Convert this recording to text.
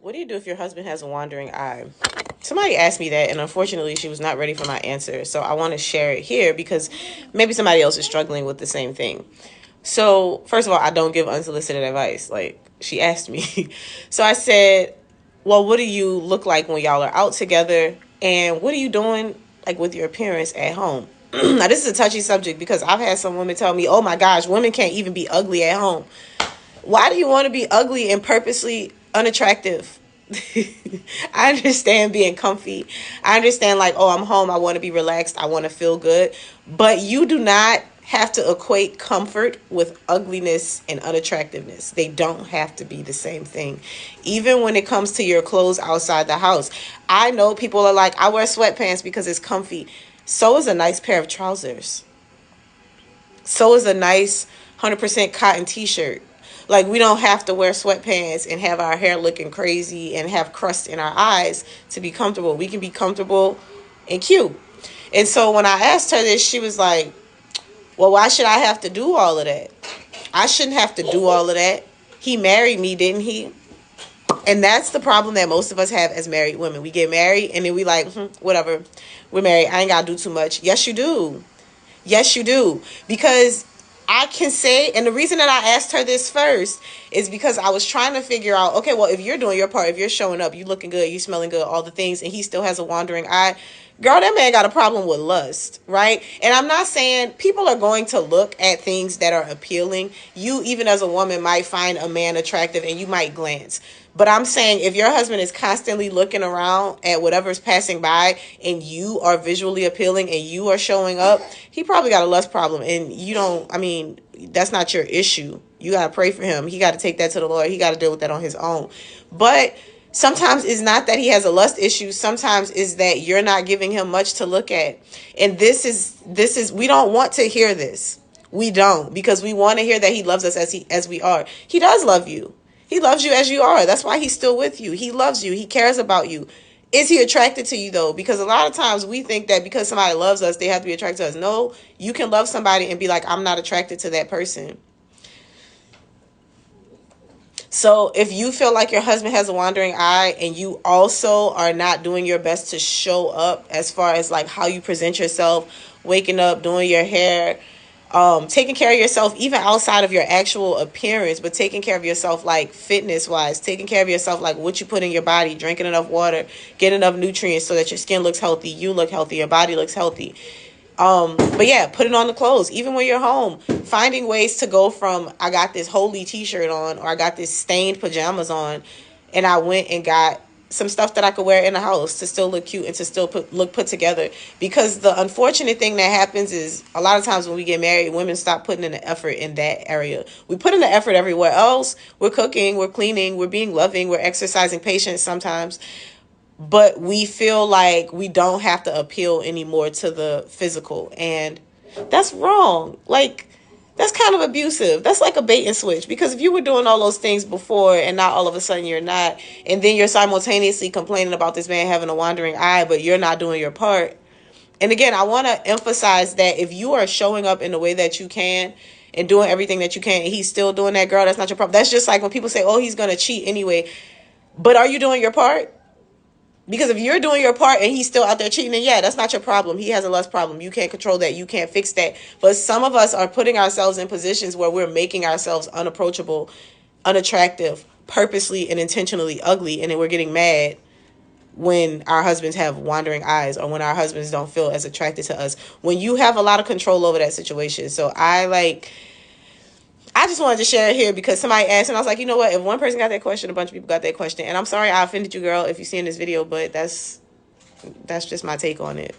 What do you do if your husband has a wandering eye? Somebody asked me that, and unfortunately, she was not ready for my answer. So I want to share it here because maybe somebody else is struggling with the same thing. So, first of all, I don't give unsolicited advice. Like, she asked me. So I said, well, what do you look like when y'all are out together? And what are you doing, like, with your appearance at home? Now, this is a touchy subject because I've had some women tell me, oh my gosh, women can't even be ugly at home. Why do you want to be ugly and purposely unattractive? I understand being comfy. I understand, like, oh, I'm home. I want to be relaxed. I want to feel good. But you do not have to equate comfort with ugliness and unattractiveness. They don't have to be the same thing. Even when it comes to your clothes outside the house. I know people are like, I wear sweatpants because it's comfy. So is a nice pair of trousers. So is a nice 100% cotton t-shirt. Like, we don't have to wear sweatpants and have our hair looking crazy and have crust in our eyes to be comfortable. We can be comfortable and cute. And so when I asked her this, she was like, well, why should I have to do all of that? I shouldn't have to do all of that. He married me, didn't he? And that's the problem that most of us have as married women. We get married and then we like, whatever. We're married. I ain't got to do too much. Yes, you do. Yes, you do. Because I can say, and the reason that I asked her this first is because I was trying to figure out, okay, well, if you're doing your part, if you're showing up, you looking good, you smelling good, all the things, and he still has a wandering eye, girl, that man got a problem with lust, right? And I'm not saying people are going to look at things that are appealing. You, even as a woman, might find a man attractive and you might glance. But I'm saying if your husband is constantly looking around at whatever's passing by and you are visually appealing and you are showing up, he probably got a lust problem. And you don't, I mean, that's not your issue. You got to pray for him. He got to take that to the Lord. He got to deal with that on his own. But sometimes it's not that he has a lust issue. Sometimes it's that you're not giving him much to look at. And this is we don't want to hear this. We don't, because we want to hear that he loves us as we are. He does love you. He loves you as you are. That's why he's still with you. He loves you. He cares about you. Is he attracted to you, though? Because a lot of times we think that because somebody loves us, they have to be attracted to us. No, you can love somebody and be like, I'm not attracted to that person. So if you feel like your husband has a wandering eye and you also are not doing your best to show up as far as like how you present yourself, waking up, doing your hair, taking care of yourself even outside of your actual appearance, but taking care of yourself like fitness wise, taking care of yourself like what you put in your body, drinking enough water, getting enough nutrients so that your skin looks healthy, you look healthy, your body looks healthy. But yeah, putting on the clothes, even when you're home, finding ways to go from, I got this holy t-shirt on, or I got this stained pajamas on, and I went and got some stuff that I could wear in the house to still look cute and to still look put together. Because the unfortunate thing that happens is a lot of times when we get married, women stop putting in the effort in that area. We put in the effort everywhere else. We're cooking, we're cleaning, we're being loving, we're exercising patience sometimes. But we feel like we don't have to appeal anymore to the physical. And that's wrong. Like, that's kind of abusive. That's like a bait and switch. Because if you were doing all those things before and now all of a sudden you're not, and then you're simultaneously complaining about this man having a wandering eye, but you're not doing your part. And again, I want to emphasize that if you are showing up in the way that you can and doing everything that you can, and he's still doing that, girl, that's not your problem. That's just like when people say, oh, he's going to cheat anyway. But are you doing your part? Because if you're doing your part and he's still out there cheating, then yeah, that's not your problem. He has a lust problem. You can't control that. You can't fix that. But some of us are putting ourselves in positions where we're making ourselves unapproachable, unattractive, purposely and intentionally ugly. And then we're getting mad when our husbands have wandering eyes or when our husbands don't feel as attracted to us. When you have a lot of control over that situation. So I just wanted to share it here because somebody asked, and I was like, you know what? If one person got that question, a bunch of people got that question. And I'm sorry I offended you, girl, if you see in this video, but that's just my take on it.